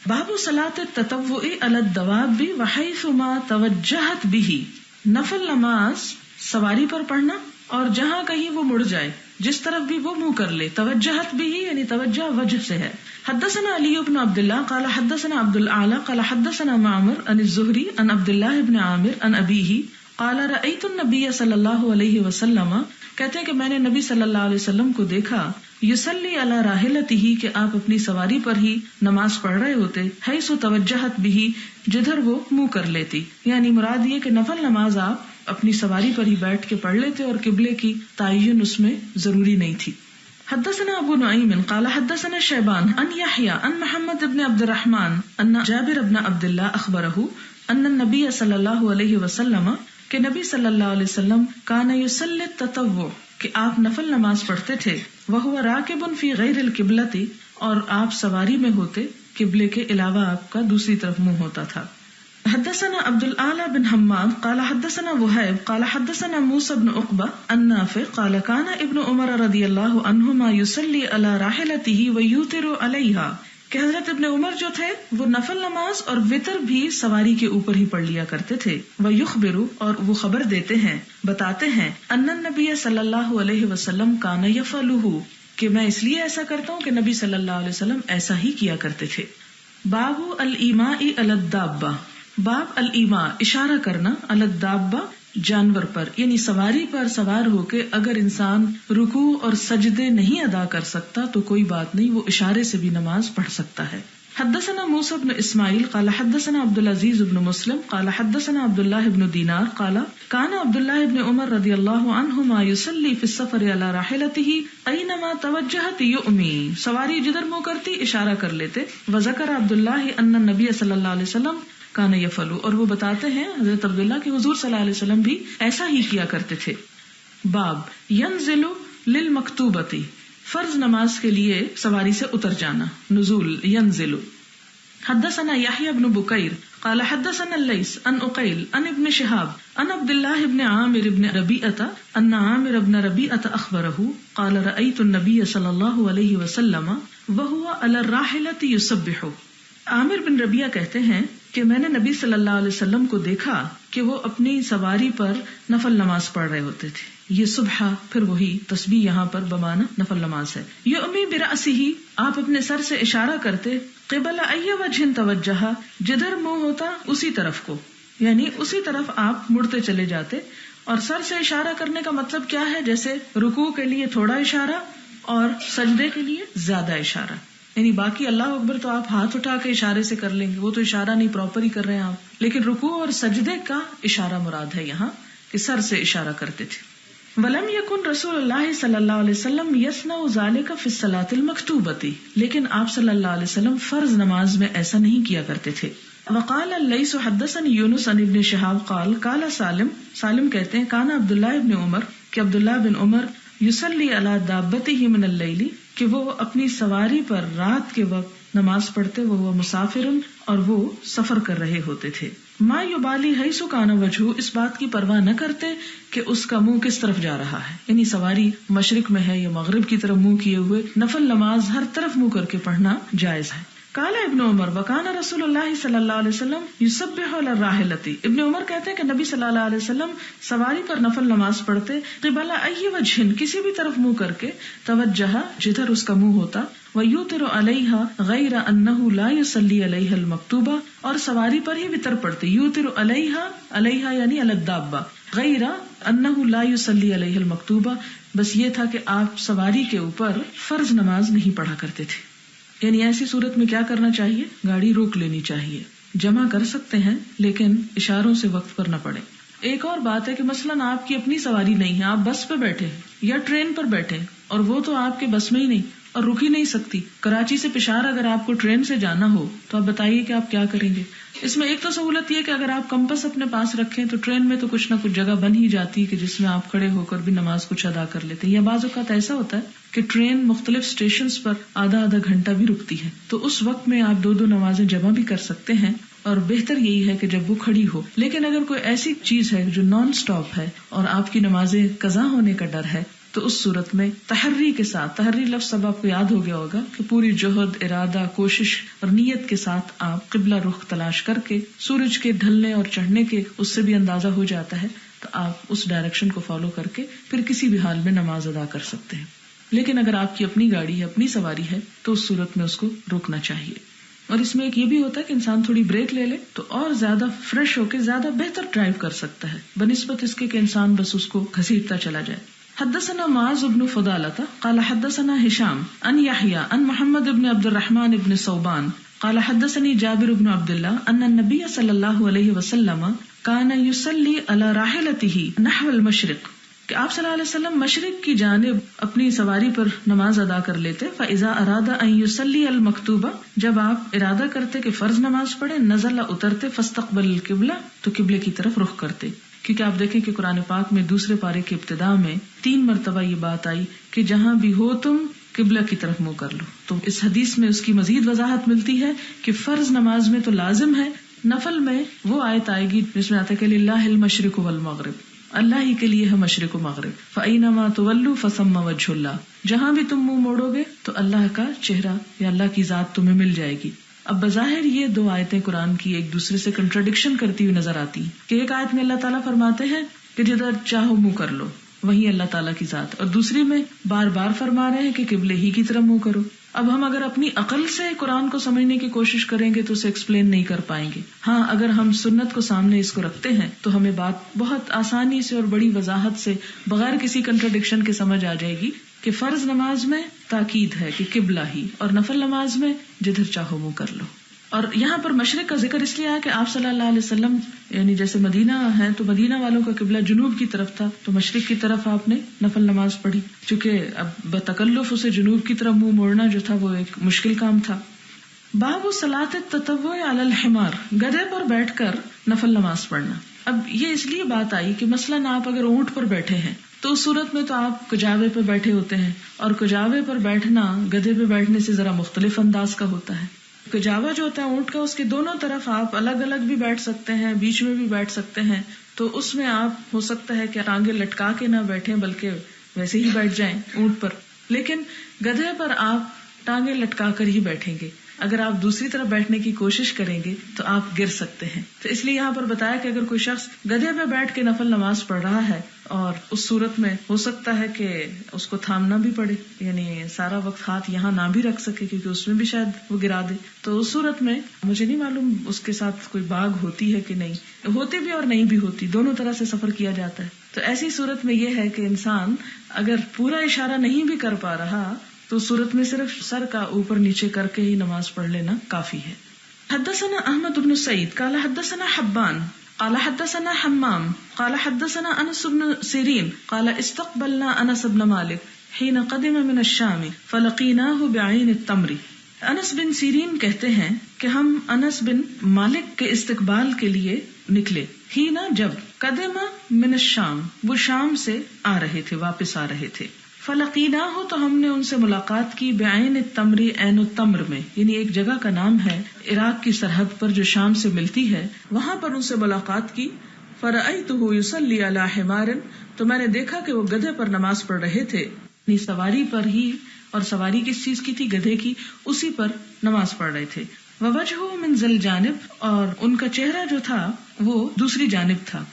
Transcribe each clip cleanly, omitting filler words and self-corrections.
باب صلاۃ التطوع علی الدواب وحیث ما توجہت به، نفل نماز سواری پر پڑھنا اور جہاں کہیں وہ مڑ جائے، جس طرف بھی وہ منہ کر لے. توجہت به یعنی توجہ وجہ سے ہے. حدثنا علی بن عبد اللہ قال حدثنا عبد الاعلی قال حدثنا معمر عن الزہری عن عبد اللہ بن عامر عن ابیہ قال رأیت النبی صلی اللہ علیہ وسلم، کہتے ہیں کہ میں نے نبی صلی اللہ علیہ وسلم کو دیکھا، یصلی علی راحلتہ کہ آپ اپنی سواری پر ہی نماز پڑھ رہے ہوتے، حیث توجہت به جدھر وہ منہ کر لیتی. یعنی مراد یہ کہ نفل نماز آپ اپنی سواری پر ہی بیٹھ کے پڑھ لیتے اور قبلے کی تعین اس میں ضروری نہیں تھی. حدثنا ابو نعیم قال حدثنا شیبان عن یحیی عن محمد بن عبد الرحمن ان جابر بن عبد اللہ اخبرہ ان النبی صلی اللہ علیہ وسلم کہ نبی صلی اللہ علیہ وسلم کان یصلی التطوع کہ آپ نفل نماز پڑھتے تھے، وہو راکب فی غیر القبلۃ اور آپ سواری میں ہوتے، قبلے کے علاوہ آپ کا دوسری طرف منہ ہوتا تھا. حدثنا عبد الاعلی بن حماد قال حدثنا وہیب قال حدثنا موسى بن عقبہ عن نافع قال كان ابن عمر رضی اللہ عنہما يصلي على راحلته ويوتر عليها کہ حضرت ابن عمر جو تھے وہ نفل نماز اور وتر بھی سواری کے اوپر ہی پڑھ لیا کرتے تھے. ويخبر اور وہ خبر دیتے ہیں، بتاتے ہیں، ان النبی صلی اللہ علیہ وسلم كان يفعله کہ میں اس لیے ایسا کرتا ہوں کہ نبی صلی اللہ علیہ وسلم ایسا ہی کیا کرتے تھے. باب الایماء علی الدابہ، باب الایماء اشارہ کرنا، علی الدابہ جانور پر، یعنی سواری پر سوار ہو کے اگر انسان رکوع اور سجدے نہیں ادا کر سکتا تو کوئی بات نہیں، وہ اشارے سے بھی نماز پڑھ سکتا ہے. حدثنا موسى بن اسماعیل قال حدثنا عبد العزیز بن مسلم قال حدثنا عبد اللہ بن دینار قال كان عبد اللہ بن عمر رضی اللہ عنہما يصلي في السفر على راحلته اينما توجهت يؤمي، سواری جدھر منہ کرتی اشارہ کر لیتے. وذكر عبد اللہ ان النبی صلی اللہ علیہ وسلم کان یفعل، اور وہ بتاتے ہیں حضرت عبداللہ کہ حضور صلی اللہ علیہ وسلم بھی ایسا ہی کیا کرتے تھے. باب ینزل للمکتوبۃ، فرض نماز کے لیے سواری سے اتر جانا، نزول ینزل. حدثنا یحیی بن بکیر قال حدثنا اللیث عن عقیل عن ابن شہاب عن عبد اللہ بن عامر بن ربیعہ ان عامر بن ربیعہ اخبرہ قال رأیت النبی صلی اللہ علیہ وسلم وهو علی الراحلۃ یسبح. عامر بن ربیعہ کہتے ہیں کہ میں نے نبی صلی اللہ علیہ وسلم کو دیکھا کہ وہ اپنی سواری پر نفل نماز پڑھ رہے ہوتے تھے. یہ صبح پھر وہی تسبیح یہاں پر بمانا نفل نماز ہے. یؤمی برأسہ آپ اپنے سر سے اشارہ کرتے، قبل ای وجہ توجہ جدھر منہ ہوتا اسی طرف کو، یعنی اسی طرف آپ مڑتے چلے جاتے. اور سر سے اشارہ کرنے کا مطلب کیا ہے؟ جیسے رکوع کے لیے تھوڑا اشارہ اور سجدے کے لیے زیادہ اشارہ، یعنی باقی اللہ اکبر تو آپ ہاتھ اٹھا کے اشارے سے کر لیں گے، وہ تو اشارہ نہیں، پراپر ہی کر رہے ہیں آپ، لیکن رکوع اور سجدے کا اشارہ مراد ہے یہاں کہ سر سے اشارہ کرتے تھے. ولم یکن رسول اللہ صلی اللہ علیہ وسلم یصنع ذلک فی الصلاۃ المکتوبۃ، لیکن آپ صلی اللہ علیہ وسلم فرض نماز میں ایسا نہیں کیا کرتے تھے. وقال اللیث حدثنی یونس عن ابن شہاب قال قال سالم کہتے ہیں کان عبداللہ ابن عمر کہ عبداللہ بن عمر یصلی علی دابتہ من اللیل کہ وہ اپنی سواری پر رات کے وقت نماز پڑھتے، وہ مسافر اور وہ سفر کر رہے ہوتے تھے. ما یبالی حیث کان وجہہ، اس بات کی پرواہ نہ کرتے کہ اس کا منہ کس طرف جا رہا ہے، یعنی سواری مشرق میں ہے یا مغرب کی طرف منہ کیے ہوئے، نفل نماز ہر طرف منہ کر کے پڑھنا جائز ہے. قال ابن عمر وکان رسول اللہ صلی اللہ علیہ وسلم یسبح علی الراحلۃ، ابن عمر کہتے ہیں کہ نبی صلی اللہ علیہ وسلم سواری پر نفل نماز پڑھتے، قبل ای وجہ کسی بھی طرف منہ کر کے، توجہ جدھر اس کا منہ ہوتا، ویوتر علیہا غیر انہ لا یصلی علیہا المکتوبہ اور سواری پر ہی وتر پڑھتے، یوتر علیہا یعنی علی الدابہ، غیر انہ لا یصلی علیہا المکتوبہ، بس یہ تھا کہ آپ سواری کے اوپر فرض نماز نہیں پڑھا کرتے تھے. یعنی ایسی صورت میں کیا کرنا چاہیے؟ گاڑی روک لینی چاہیے، جمع کر سکتے ہیں لیکن اشاروں سے وقت پر نہ پڑے. ایک اور بات ہے کہ مثلاً آپ کی اپنی سواری نہیں ہے، آپ بس پہ بیٹھے یا ٹرین پر بیٹھے اور وہ تو آپ کے بس میں ہی نہیں اور رک ہی نہیں سکتی. کراچی سے پشاور اگر آپ کو ٹرین سے جانا ہو تو آپ بتائیے کہ آپ کیا کریں گے. اس میں ایک تو سہولت یہ کہ اگر آپ کمپس اپنے پاس رکھیں تو ٹرین میں تو کچھ نہ کچھ جگہ بن ہی جاتی ہے کہ جس میں آپ کھڑے ہو کر بھی نماز کچھ ادا کر لیتے ہیں. یا بعض اوقات ایسا ہوتا ہے کہ ٹرین مختلف اسٹیشنز پر آدھا گھنٹہ بھی رکتی ہے، تو اس وقت میں آپ دو نمازیں جمع بھی کر سکتے ہیں، اور بہتر یہی ہے کہ جب وہ کھڑی ہو. لیکن اگر کوئی ایسی چیز ہے جو نان سٹاپ ہے اور آپ کی نمازیں قضا ہونے کا ڈر ہے تو اس صورت میں تحری کے ساتھ، تحری لفظ سب آپ کو یاد ہو گیا ہوگا کہ پوری جہد، ارادہ، کوشش اور نیت کے ساتھ آپ قبلہ رخ تلاش کر کے سورج کے ڈھلنے اور چڑھنے کے اس سے بھی اندازہ ہو جاتا ہے، تو آپ اس ڈائریکشن کو فالو کر کے پھر کسی بھی حال میں نماز ادا کر سکتے ہیں. لیکن اگر آپ کی اپنی گاڑی ہے، اپنی سواری ہے، تو اس صورت میں اس کو روکنا چاہیے. اور اس میں ایک یہ بھی ہوتا ہے کہ انسان تھوڑی بریک لے لے تو اور زیادہ فریش ہو کے زیادہ بہتر ڈرائیو کر سکتا ہے بنسبت اس کے کہ انسان بس اس کو گھسیٹتا چلا جائے. حدثنا معاذ بن فضالة قال حدثنا هشام عن يحيى عن محمد بن عبد الرحمن بن صوبان قال حدثني جابر بن عبد الله أن النبي صلى الله عليه وسلم كان يصلي على راحلته نحو المشرق، کہ آپ صلی اللہ علیہ وسلم مشرق کی جانب اپنی سواری پر نماز ادا کر لیتے. فَإِذَا أَرَادَ أَن يُصَلِّيَ الْمَكْتُوبَ، جب آپ ارادہ کرتے کہ فرض نماز پڑھے، نزل اترتے، فاستقبل القبلہ، تو قبلے کی طرف رخ کرتے. کیونکہ آپ دیکھیں کہ قرآن پاک میں دوسرے پارے کی ابتدا میں 3 مرتبہ یہ بات آئی کہ جہاں بھی ہو تم قبلہ کی طرف منہ کر لو. تو اس حدیث میں اس کی مزید وضاحت ملتی ہے کہ فرض نماز میں تو لازم ہے، نفل میں وہ آیت آئے گی جس میں آتا ہے کہ للہ المشرق والمغرب، اللہ ہی کے لیے ہے مشرق و مغرب. فَأَيْنَمَا تُوَلُّوا فَثَمَّ وَجْهُ اللَّهِ، جہاں بھی تم منہ موڑو گے تو اللہ کا چہرہ یا اللہ کی ذات تمہیں مل جائے گی. اب بظاہر یہ 2 آیتیں قرآن کی ایک دوسرے سے کنٹراڈکشن کرتی ہوئی نظر آتی ہیں کہ ایک آیت میں اللہ تعالیٰ فرماتے ہیں کہ جدھر چاہو منہ کر لو، وہی اللہ تعالیٰ کی ذات، اور دوسری میں بار بار فرما رہے ہیں کہ قبلے ہی کی طرف منہ کرو. اب ہم اگر اپنی عقل سے قرآن کو سمجھنے کی کوشش کریں گے تو اسے ایکسپلین نہیں کر پائیں گے. ہاں، اگر ہم سنت کو سامنے اس کو رکھتے ہیں تو ہمیں بات بہت آسانی سے اور بڑی وضاحت سے بغیر کسی کنٹراڈکشن کے سمجھ آ جائے گی کہ فرض نماز میں تاکید ہے کہ قبلہ ہی، اور نفل نماز میں جدھر چاہو منہ کر لو. اور یہاں پر مشرق کا ذکر اس لیے آیا کہ آپ صلی اللہ علیہ وسلم یعنی جیسے مدینہ ہے تو مدینہ والوں کا قبلہ جنوب کی طرف تھا، تو مشرق کی طرف آپ نے نفل نماز پڑھی، چونکہ اب بتکلف اسے جنوب کی طرف منہ موڑنا جو تھا وہ ایک مشکل کام تھا. باب صلاۃ التطوع علی الحمار، گدھے پر بیٹھ کر نفل نماز پڑھنا. اب یہ اس لیے بات آئی کہ مثلاً آپ اگر اونٹ پر بیٹھے ہیں تو اس صورت میں تو آپ کجاوے پہ بیٹھے ہوتے ہیں، اور کجاوے پر بیٹھنا گدھے پہ بیٹھنے سے ذرا مختلف انداز کا ہوتا ہے. کجاوا جو ہوتا ہے اونٹ کا، اس کے دونوں طرف آپ الگ الگ بھی بیٹھ سکتے ہیں، بیچ میں بھی بیٹھ سکتے ہیں، تو اس میں آپ ہو سکتا ہے کہ ٹانگیں لٹکا کے نہ بیٹھیں بلکہ ویسے ہی بیٹھ جائیں اونٹ پر. لیکن گدھے پر آپ ٹانگیں لٹکا کر ہی بیٹھیں گے. اگر آپ دوسری طرف بیٹھنے کی کوشش کریں گے تو آپ گر سکتے ہیں. تو اس لیے یہاں پر بتایا کہ اگر کوئی شخص گدھے پہ بیٹھ کے نفل نماز پڑھ رہا ہے اور اس صورت میں ہو سکتا ہے کہ اس کو تھامنا بھی پڑے، یعنی سارا وقت ہاتھ یہاں نہ بھی رکھ سکے کیونکہ اس میں بھی شاید وہ گرا دے، تو اس صورت میں مجھے نہیں معلوم اس کے ساتھ کوئی باغ ہوتی ہے کہ نہیں، ہوتی بھی اور نہیں بھی ہوتی، دونوں طرح سے سفر کیا جاتا ہے. تو ایسی صورت میں یہ ہے کہ انسان اگر پورا اشارہ نہیں بھی کر پا رہا تو صورت میں صرف سر کا اوپر نیچے کر کے ہی نماز پڑھ لینا کافی ہے. حدثنا احمد بن سعید قال حدثنا حبان قال حدثنا حمام قال حدثنا انس بن سیرین قال استقبلنا انس بن مالک حين قدم من الشام فلقيناه بعين التمر. انس بن سیرین کہتے ہیں کہ ہم انس بن مالک کے استقبال کے لیے نکلے، ہی نا جب، قدم من الشام وہ شام سے آ رہے تھے، واپس آ رہے تھے. فلقیناہ تو ہم نے ان سے ملاقات کی، بعین التمر عین التمر میں، یعنی ایک جگہ کا نام ہے عراق کی سرحد پر جو شام سے ملتی ہے، وہاں پر ان سے ملاقات کی. فرأیتہ یصلی علی حمار، تو میں نے دیکھا کہ وہ گدھے پر نماز پڑھ رہے تھے، یعنی سواری پر ہی، اور سواری کس چیز کی تھی؟ گدھے کی، اسی پر نماز پڑھ رہے تھے. ووجہہ من ذل جانب، اور ان کا چہرہ جو تھا وہ دوسری جانب تھا،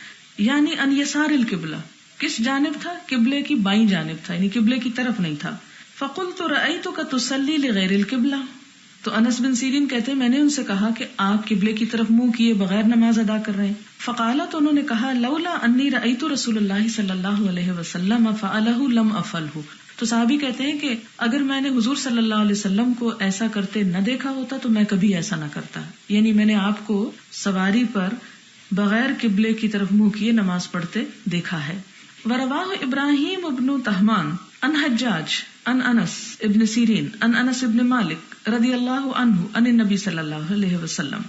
یعنی ان یسار القبلہ، کس جانب تھا؟ قبلے کی بائیں جانب تھا، یعنی قبلے کی طرف نہیں تھا. فقلت رأیتک تصلی لغیر القبلہ، تو انس بن سیرین کہتے ہیں میں نے ان سے کہا کہ آپ قبلے کی طرف منہ کیے بغیر نماز ادا کر رہے ہیں. فقال، تو انہوں نے کہا لولا انی رأیت رسول اللہ صلی اللہ علیہ وسلم فعلہ لم افعلہ. تو صحابی کہتے ہیں کہ اگر میں نے حضور صلی اللہ علیہ وسلم کو ایسا کرتے نہ دیکھا ہوتا تو میں کبھی ایسا نہ کرتا، یعنی میں نے آپ کو سواری پر بغیر قبلے کی طرف منہ کیے نماز پڑھتے دیکھا ہے. ورواہ ابراہیم ابن تہمان ان حجاج ان انس ابن سیرین ان انس ابن مالک رضی اللہ عنہ ان النبی صلی اللہ علیہ وسلم.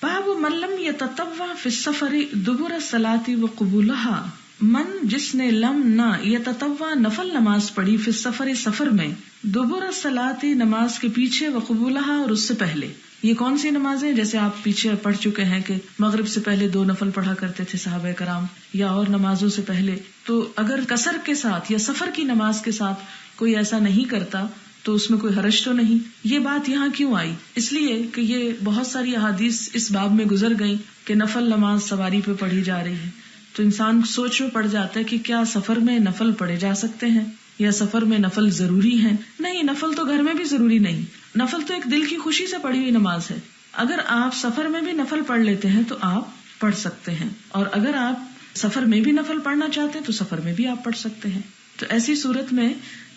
باب من لم یتطوع فی السفر دبر الصلاۃ وقبولها، من جس نے لم نہ یتطوع نفل نماز پڑھی فی السفر سفر میں، دبر الصلاۃ نماز کے پیچھے، وقبولها اور اس سے پہلے. یہ کون سی نمازیں؟ جیسے آپ پیچھے پڑھ چکے ہیں کہ مغرب سے پہلے 2 نفل پڑھا کرتے تھے صحابہ کرام، یا اور نمازوں سے پہلے. تو اگر قصر کے ساتھ یا سفر کی نماز کے ساتھ کوئی ایسا نہیں کرتا تو اس میں کوئی حرج تو نہیں. یہ بات یہاں کیوں آئی؟ اس لیے کہ یہ بہت ساری احادیث اس باب میں گزر گئیں کہ نفل نماز سواری پہ پڑھی جا رہی ہے، تو انسان سوچ میں پڑ جاتا ہے کہ کیا سفر میں نفل پڑھے جا سکتے ہیں یا سفر میں نفل ضروری ہیں؟ نہیں، نفل تو گھر میں بھی ضروری نہیں. نفل تو ایک دل کی خوشی سے پڑھی ہوئی نماز ہے. اگر آپ سفر میں بھی نفل پڑھ لیتے ہیں تو آپ پڑھ سکتے ہیں، اور اگر آپ سفر میں بھی نفل پڑھنا چاہتے ہیں تو سفر میں بھی آپ پڑھ سکتے ہیں. تو ایسی صورت میں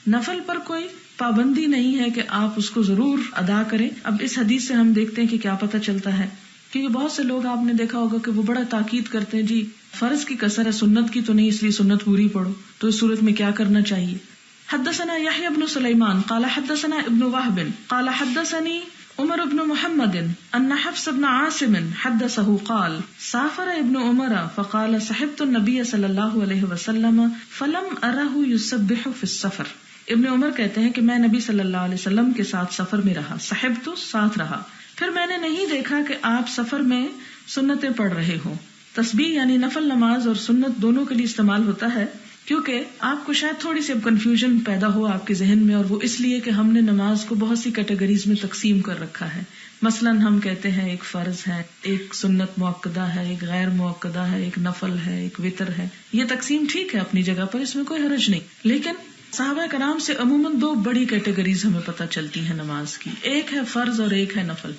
نفل پر کوئی پابندی نہیں ہے کہ آپ اس کو ضرور ادا کریں. اب اس حدیث سے ہم دیکھتے ہیں کہ کیا پتہ چلتا ہے، کیونکہ بہت سے لوگ آپ نے دیکھا ہوگا کہ وہ بڑا تاکید کرتے ہیں جی فرض کی کسر ہے، سنت کی تو نہیں، اس لیے سنت پوری پڑھو. تو اس صورت میں کیا کرنا چاہیے؟ حدثنا يحيى بن سليمان قال حدثنا ابن وهب قال حدثني عمر بن محمد ان حفص بن عاصم حدثه قال سافر ابن عمر فقال صحبت النبي صلی اللہ علیہ وسلم فلم اره يسبح في السفر. ابن عمر کہتے ہیں کہ میں نبی صلی اللہ علیہ وسلم کے ساتھ سفر میں رہا، صحبت ساتھ رہا، پھر میں نے نہیں دیکھا کہ آپ سفر میں سنتیں پڑھ رہے ہوں. تسبیح یعنی نفل نماز اور سنت دونوں کے لیے استعمال ہوتا ہے، کیونکہ آپ کو شاید تھوڑی سی کنفیوژن پیدا ہو آپ کے ذہن میں، اور وہ اس لیے کہ ہم نے نماز کو بہت سی کیٹیگریز میں تقسیم کر رکھا ہے. مثلاً ہم کہتے ہیں ایک فرض ہے، ایک سنت مؤکدہ ہے، ایک غیر مؤکدہ ہے، ایک نفل ہے، ایک وتر ہے. یہ تقسیم ٹھیک ہے اپنی جگہ پر، اس میں کوئی حرج نہیں. لیکن صحابہ کرام سے عموماً 2 بڑی کیٹیگریز ہمیں پتہ چلتی ہیں نماز کی. ایک ہے فرض اور ایک ہے نفل.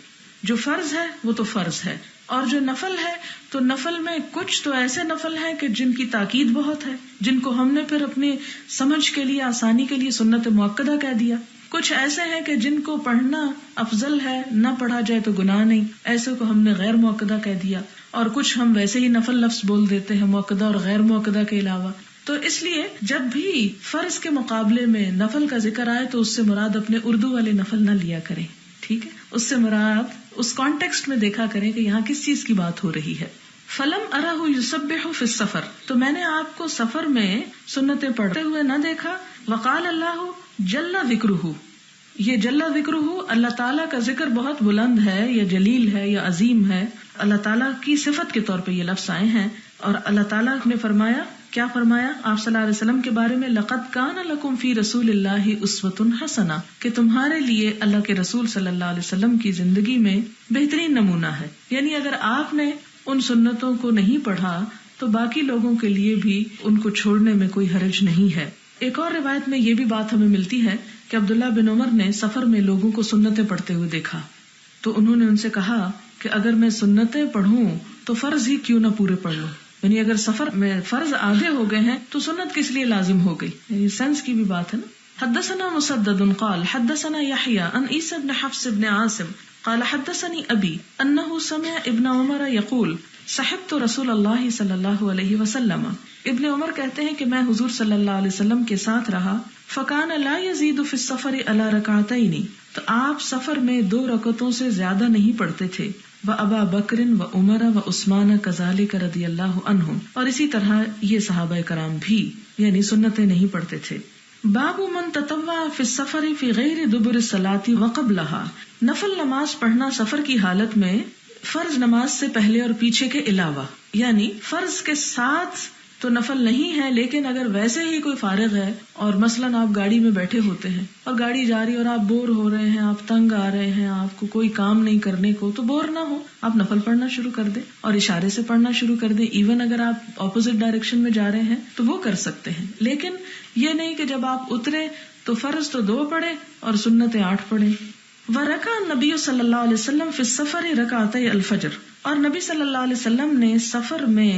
جو فرض ہے وہ تو فرض ہے، اور جو نفل ہے تو نفل میں کچھ تو ایسے نفل ہیں کہ جن کی تاکید بہت ہے، جن کو ہم نے پھر اپنی سمجھ کے لیے، آسانی کے لیے سنت مؤکدہ کہہ دیا. کچھ ایسے ہیں کہ جن کو پڑھنا افضل ہے، نہ پڑھا جائے تو گناہ نہیں، ایسے کو ہم نے غیر مؤکدہ کہہ دیا. اور کچھ ہم ویسے ہی نفل لفظ بول دیتے ہیں مؤکدہ اور غیر مؤکدہ کے علاوہ. تو اس لیے جب بھی فرض کے مقابلے میں نفل کا ذکر آئے تو اس سے مراد اپنے اردو والے نفل نہ لیا کریں، ٹھیک ہے؟ اس سے مراد اس کانٹیکسٹ میں دیکھا کریں کہ یہاں کس چیز کی بات ہو رہی ہے. فلم ارہ یسبح فی السفر، تو میں نے آپ کو سفر میں سنتیں پڑھتے ہوئے نہ دیکھا. وقال اللہ جل ذکرہ، یہ جل ذکرہ اللہ تعالیٰ کا ذکر بہت بلند ہے یا جلیل ہے یا عظیم ہے، اللہ تعالیٰ کی صفت کے طور پہ یہ لفظ آئے ہیں. اور اللہ تعالیٰ نے فرمایا، کیا فرمایا آپ صلی اللہ علیہ وسلم کے بارے میں؟ لقد کان لکم فی رسول اللہ اسوۃ حسنہ، کہ تمہارے لیے اللہ کے رسول صلی اللہ علیہ وسلم کی زندگی میں بہترین نمونہ ہے. یعنی اگر آپ نے ان سنتوں کو نہیں پڑھا تو باقی لوگوں کے لیے بھی ان کو چھوڑنے میں کوئی حرج نہیں ہے. ایک اور روایت میں یہ بھی بات ہمیں ملتی ہے کہ عبداللہ بن عمر نے سفر میں لوگوں کو سنتیں پڑھتے ہوئے دیکھا، تو انہوں نے ان سے کہا کہ اگر میں سنتیں پڑھوں تو فرض ہی کیوں نہ پورے پڑھ لوں. یعنی اگر سفر میں فرض آدھے ہو گئے ہیں تو سنت کس لیے لازم ہو گئی؟ یعنی سینس کی بھی بات ہے نا. حدثنا مسدد قال حدثنا يحيى عن عيسى بن حفص بن عاصم قال حدثني ابي انه سمع ابن عمر يقول صحبت رسول اللہ صلی اللہ علیہ وسلم. ابن عمر کہتے ہیں کہ میں حضور صلی اللہ علیہ وسلم کے ساتھ رہا. فکان لا يزيد في السفر على ركعتين، تو آپ سفر میں 2 رکعتوں سے زیادہ نہیں پڑھتے تھے. وابا بکر و عمر و عثمان کذالک رضی اللہ عنہم، اور اسی طرح یہ صحابہ کرام بھی یعنی سنتیں نہیں پڑھتے تھے. باب من تطوع فی السفر فی غیر دبر الصلاۃ وقبلها، نفل نماز پڑھنا سفر کی حالت میں فرض نماز سے پہلے اور پیچھے کے علاوہ. یعنی فرض کے ساتھ تو نفل نہیں ہے، لیکن اگر ویسے ہی کوئی فارغ ہے اور مثلاً آپ گاڑی میں بیٹھے ہوتے ہیں اور گاڑی جا رہی اور آپ بور ہو رہے ہیں، آپ تنگ آ رہے ہیں، آپ کو کوئی کام نہیں کرنے کو، تو بور نہ ہو، آپ نفل پڑھنا شروع کر دیں اور اشارے سے پڑھنا شروع کر دیں. ایون اگر آپ اپوزٹ ڈائریکشن میں جا رہے ہیں تو وہ کر سکتے ہیں، لیکن یہ نہیں کہ جب آپ اترے تو فرض تو 2 پڑھے اور سنتیں 8 پڑھے. ورکع نبی صلی اللہ علیہ وسلم فی السفر رکعتي الفجر، اور نبی صلی اللہ علیہ وسلم نے سفر میں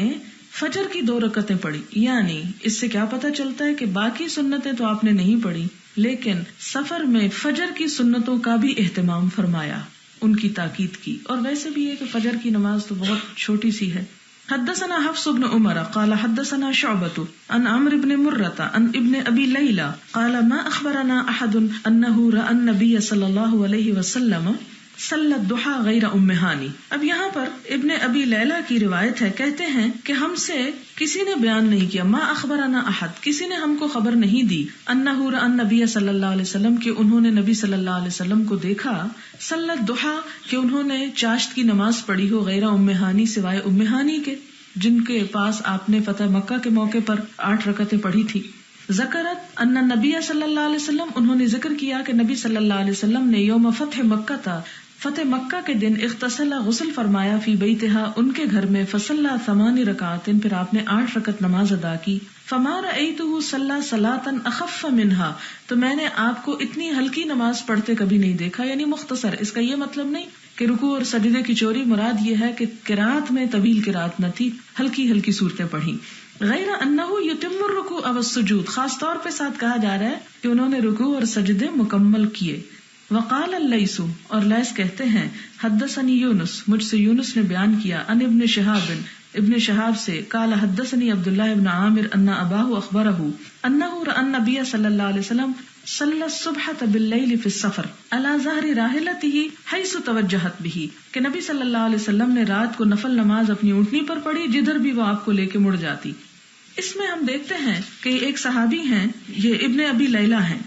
فجر کی 2 رکعتیں پڑھی. یعنی اس سے کیا پتہ چلتا ہے کہ باقی سنتیں تو آپ نے نہیں پڑھی، لیکن سفر میں فجر کی سنتوں کا بھی اہتمام فرمایا، ان کی تاکید کی. اور ویسے بھی ہے کہ فجر کی نماز تو بہت چھوٹی سی ہے. حدثنا حفص بن عمر قال حدثنا شعبة عن عمرو بن مرة عن ابن ابي ليلى قال ما اخبرنا احد انه راى النبي صلى الله عليه وسلم صلی الضحى غیر ام ہانی. اب یہاں پر ابن ابی لیلہ کی روایت ہے، کہتے ہیں کہ ہم سے کسی نے بیان نہیں کیا، ما اخبرنا احد، کسی نے ہم کو خبر نہیں دی، انہ رأى النبی صلی اللہ علیہ وسلم، کہ انہوں نے نبی صلی اللہ علیہ وسلم کو دیکھا، صلی الضحى کہ انہوں نے چاشت کی نماز پڑھی ہو، غیر ام ہانی سوائے ام ہانی کے، جن کے پاس آپ نے فتح مکہ کے موقع پر 8 رکعتیں پڑھی تھی. ذکرت ان نبی صلی اللہ علیہ وسلم، انہوں نے ذکر کیا کہ نبی صلی اللہ علیہ وسلم نے یوم فتح مکہ تھا، فتح مکہ کے دن، اغتسل غسل فرمایا، فی بیتہا ان کے گھر میں، فصلی 8 رکعات پھر آپ نے 8 رکعت نماز ادا کی. فما رأیتہ صلی صلاۃ اخف منہا، تو میں نے آپ کو اتنی ہلکی نماز پڑھتے کبھی نہیں دیکھا، یعنی مختصر. اس کا یہ مطلب نہیں کہ رکوع اور سجدے کی چوری، مراد یہ ہے کہ قرات میں طویل قرات نہ تھی، ہلکی ہلکی صورتیں پڑھی. غیر انہ یتم الرکوع والسجود، خاص طور پہ ساتھ کہا جا رہا ہے کہ انہوں نے رکوع اور سجدے مکمل کیے. وقال اللیث، اور لیث کہتے ہیں، حدثنی یونس، مجھ سے یونس نے بیان کیا، ان ابن شہاب، ابن شہاب سے، قال حدثنی عبداللہ ابن عامر ان اباہ اخبرہ انہ رأى النبی صلی اللہ علیہ وسلم صلی الصبح باللیل فی السفر علی ظہر راحلتہ حیث توجہت بہ، کہ نبی صلی اللہ علیہ وسلم نے رات کو نفل نماز اپنی اونٹنی پر پڑھی جدھر بھی وہ آپ کو لے کے مڑ جاتی. اس میں ہم دیکھتے ہیں کہ ایک صحابی ہیں، یہ ابن ابی لیلہ ہیں،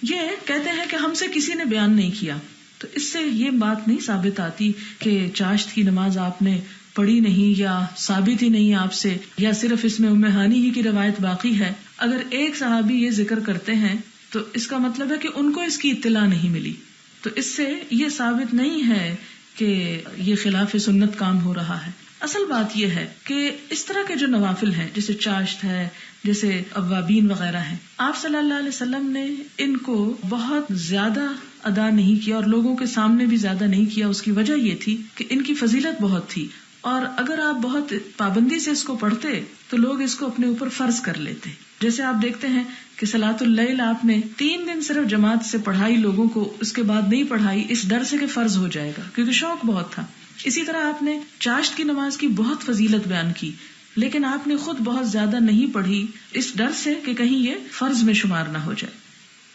یہ کہتے ہیں کہ ہم سے کسی نے بیان نہیں کیا. تو اس سے یہ بات نہیں ثابت آتی کہ چاشت کی نماز آپ نے پڑھی نہیں یا ثابت ہی نہیں آپ سے، یا صرف اس میں ام ہانی ہی کی روایت باقی ہے. اگر ایک صحابی یہ ذکر کرتے ہیں تو اس کا مطلب ہے کہ ان کو اس کی اطلاع نہیں ملی. تو اس سے یہ ثابت نہیں ہے کہ یہ خلاف سنت کام ہو رہا ہے. اصل بات یہ ہے کہ اس طرح کے جو نوافل ہیں، جیسے چاشت ہے، جیسے اوابین وغیرہ ہیں، آپ صلی اللہ علیہ وسلم نے ان کو بہت زیادہ ادا نہیں کیا اور لوگوں کے سامنے بھی زیادہ نہیں کیا. اس کی وجہ یہ تھی کہ ان کی فضیلت بہت تھی، اور اگر آپ بہت پابندی سے اس کو پڑھتے تو لوگ اس کو اپنے اوپر فرض کر لیتے. جیسے آپ دیکھتے ہیں کہ صلاۃ اللیل آپ نے 3 دن صرف جماعت سے پڑھائی لوگوں کو، اس کے بعد نہیں پڑھائی اس ڈر سے کہ فرض ہو جائے گا، کیونکہ شوق بہت تھا. اسی طرح آپ نے چاشت کی نماز کی بہت فضیلت بیان کی، لیکن آپ نے خود بہت زیادہ نہیں پڑھی اس ڈر سے کہ کہیں یہ فرض میں شمار نہ ہو جائے.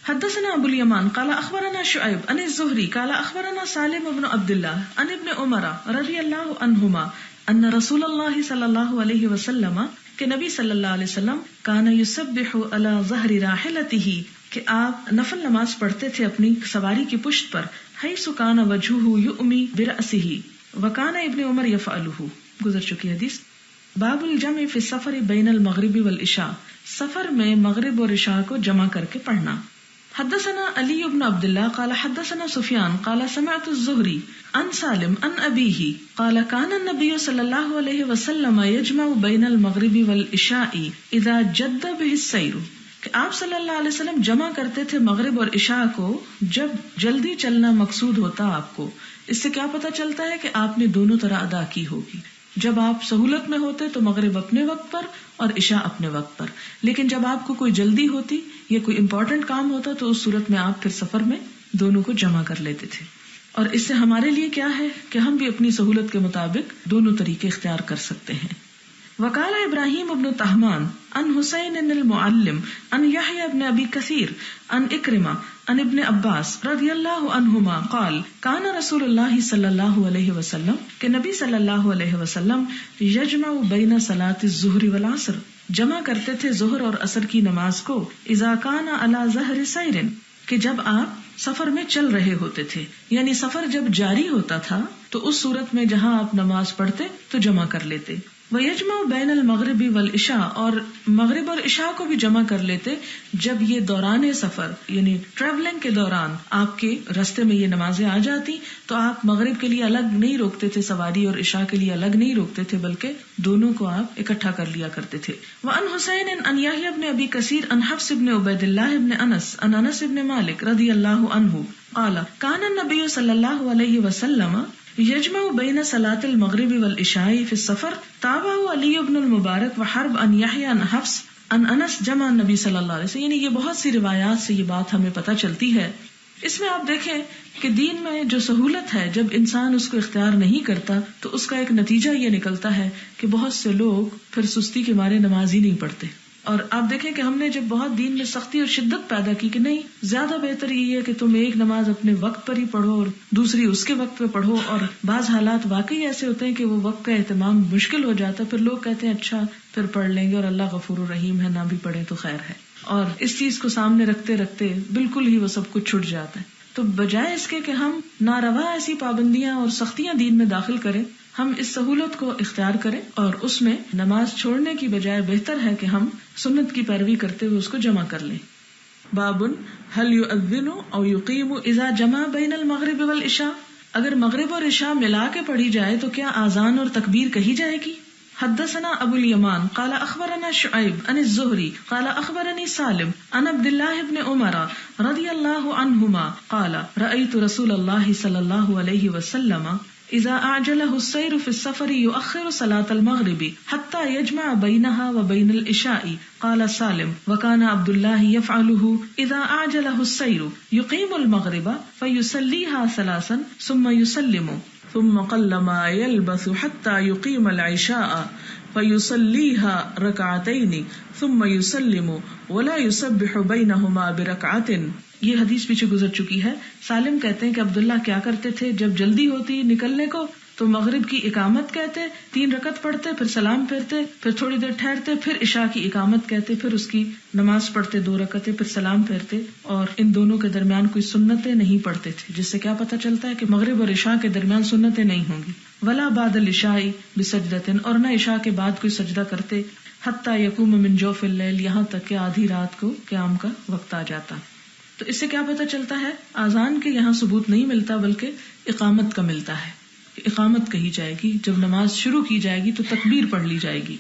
حدثنا ابو الیمان قال اخبرنا شعیب عن الزہری قال اخبرنا سالم بن عبد اللہ عن ابن عمر رضی اللہ عنہما ان رسول اللہ صلی اللہ علیہ وسلم، کہ نبی صلی اللہ علیہ وسلم، کان یسبح علی ظہر راحلتہ، کہ آپ نفل نماز پڑھتے تھے اپنی سواری کی پشت پر، حیث کان وجہہ یؤمی برأسہ وکان ابن عمر یفعلہ. گزر چکی حدیث. باب الجمع فی السفر بین المغرب والعشاء، سفر میں مغرب اور عشاء کو جمع کر کے پڑھنا. حدثنا علی بن عبد اللہ قال حدثنا سفیان قال سمعت الزہری عن سالم عن ابیہ قال کان النبی صلی اللہ علیہ وسلم یجمع بین المغرب والعشاء اذا جد به السیر، کہ آپ صلی اللہ علیہ وسلم جمع کرتے تھے مغرب اور عشاء کو جب جلدی چلنا مقصود ہوتا آپ کو. اس سے کیا پتہ چلتا ہے کہ آپ نے دونوں طرح ادا کی ہوگی. جب آپ سہولت میں ہوتے تو مغرب اپنے وقت پر اور عشاء اپنے وقت پر، لیکن جب آپ کو کوئی جلدی ہوتی یا کوئی امپورٹنٹ کام ہوتا تو اس صورت میں آپ پھر سفر میں دونوں کو جمع کر لیتے تھے. اور اس سے ہمارے لیے کیا ہے کہ ہم بھی اپنی سہولت کے مطابق دونوں طریقے اختیار کر سکتے ہیں. وقال ابراہیم ابن طہمان ان حسین المعلم ان یحیی بن ابی کثیر ان اکرمہ ان ابن عباس رضی اللہ عنہما قال کان رسول اللہ صلی اللہ علیہ وسلم، کہ نبی صلی اللہ علیہ وسلم یجمع بین صلاۃ الظہر والعصر، جمع کرتے تھے ظہر اور عصر کی نماز کو، اذا کان علی ظہر سیر، کہ جب آپ سفر میں چل رہے ہوتے تھے، یعنی سفر جب جاری ہوتا تھا تو اس صورت میں جہاں آپ نماز پڑھتے تو جمع کر لیتے. وَيَجْمَعُ بَيْنَ الْمَغْرِبِ وَالْعِشَاءِ، اور مغرب اور عشاء کو بھی جمع کر لیتے جب یہ دوران سفر یعنی ٹریولنگ کے دوران آپ کے رستے میں یہ نمازیں آ جاتی تو آپ مغرب کے لیے الگ نہیں روکتے تھے سواری اور عشاء کے لیے الگ نہیں روکتے تھے، بلکہ دونوں کو آپ اکٹھا کر لیا کرتے تھے. وَعَنْ حُسَيْنٍ أَنْ يَحْيَى بْنِ أَبِي كَثِيرٍ أَنْ حَفْصِ بْنِ عُبَيْدِ اللَّهِ بْنِ أَنَسٍ أَنْ أَنَسِ بْنِ مَالِكٍ رضی اللہ عنہ قال كان النبي صلی اللہ علیہ وسلم یجمع بین صلاۃ المغرب والعشاء فی السفر تابعہ علی بن المبارک وحرب ان یحیی ان حفص ان انس جمع نبی صلی اللہ علیہ وسلم. یعنی یہ بہت سی روایات سے یہ بات ہمیں پتہ چلتی ہے. اس میں آپ دیکھیں کہ دین میں جو سہولت ہے جب انسان اس کو اختیار نہیں کرتا تو اس کا ایک نتیجہ یہ نکلتا ہے کہ بہت سے لوگ پھر سستی کے مارے نماز ہی نہیں پڑھتے. اور آپ دیکھیں کہ ہم نے جب بہت دین میں سختی اور شدت پیدا کی کہ نہیں زیادہ بہتر یہی ہے کہ تم ایک نماز اپنے وقت پر ہی پڑھو اور دوسری اس کے وقت پہ پڑھو، اور بعض حالات واقعی ایسے ہوتے ہیں کہ وہ وقت کا اہتمام مشکل ہو جاتا ہے، پھر لوگ کہتے ہیں اچھا پھر پڑھ لیں گے اور اللہ غفور الرحیم ہے، نہ بھی پڑھیں تو خیر ہے، اور اس چیز کو سامنے رکھتے رکھتے بالکل ہی وہ سب کچھ چھٹ جاتا ہے۔ تو بجائے اس کے کہ ہم ناروا ایسی پابندیاں اور سختیاں دین میں داخل کریں، ہم اس سہولت کو اختیار کریں اور اس میں نماز چھوڑنے کی بجائے بہتر ہے کہ ہم سنت کی پیروی کرتے ہوئے اس کو جمع کر لیں۔ بابن هل يؤذن او يقيم اذا جمع بين المغرب والعشاء، اگر مغرب اور عشاء ملا کے پڑھی جائے تو کیا اذان اور تکبیر کہی جائے گی؟ حدثنا ابو الیمان قال اخبرنا شعیب عن الزہری قال اخبرنی سالم عن عبد اللہ بن عمر رضی اللہ عنہما قال رأیت رسول اللہ صلی اللہ علیہ وسلم اذا اعجلہ السیر فی السفر یؤخر صلاة المغرب حتى يجمع بینها وبین العشاء قال سالم وكان عبد الله يفعله اذا اعجلہ السیر یقیم المغرب فیصلیها ثلاثا ثم يسلم ثم قل ما يلبث حتى يقيم العشاء فيصليها ركعتين ثم يسلم ولا يسبح بينهما بركعة۔ یہ حدیث پیچھے گزر چکی ہے۔ سالم کہتے ہیں کہ عبداللہ کیا کرتے تھے، جب جلدی ہوتی نکلنے کو تو مغرب کی اقامت کہتے، 3 رکعت پڑھتے، پھر سلام پھیرتے، پھر تھوڑی دیر ٹھہرتے، پھر عشاء کی اقامت کہتے، پھر اس کی نماز پڑھتے 2 رکعتیں، پھر سلام پھیرتے، اور ان دونوں کے درمیان کوئی سنتیں نہیں پڑھتے تھے، جس سے کیا پتہ چلتا ہے کہ مغرب اور عشاء کے درمیان سنتیں نہیں ہوں گی۔ ولا بعد العشاء بسجدۃ، اور نہ عشاء کے بعد کوئی سجدہ کرتے، حتی یقوم من جوف اللیل، یہاں تک کہ آدھی رات کو قیام کا وقت آ جاتا۔ تو اس سے کیا پتہ چلتا ہے، اذان کے یہاں ثبوت نہیں ملتا بلکہ اقامت کا ملتا ہے، اقامت کہی جائے گی، جب نماز شروع کی جائے گی تو تکبیر پڑھ لی جائے گی۔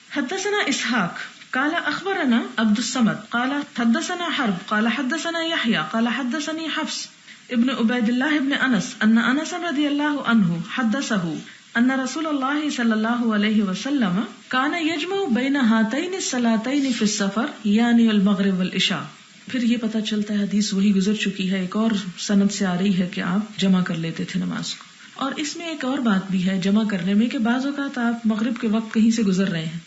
حدثنا اسحاق قال اخبرنا عبد الصمد قال حدثنا حرب قال حدثنا يحيى قال حدثني حفص ابن عبید اللہ ابن انس ان انس رضی اللہ عنہ حدثه ان رسول اللہ صلی اللہ علیہ وسلم كان يجمع بين هاتين الصلاتين في السفر یعنی المغرب والعشاء۔ پھر یہ پتہ چلتا ہے، حدیث وہی گزر چکی ہے، ایک اور سند سے آ رہی ہے کہ آپ جمع کر لیتے تھے نماز کو۔ اور اس میں ایک اور بات بھی ہے جمع کرنے میں کہ بعض اوقات آپ مغرب کے وقت کہیں سے گزر رہے ہیں،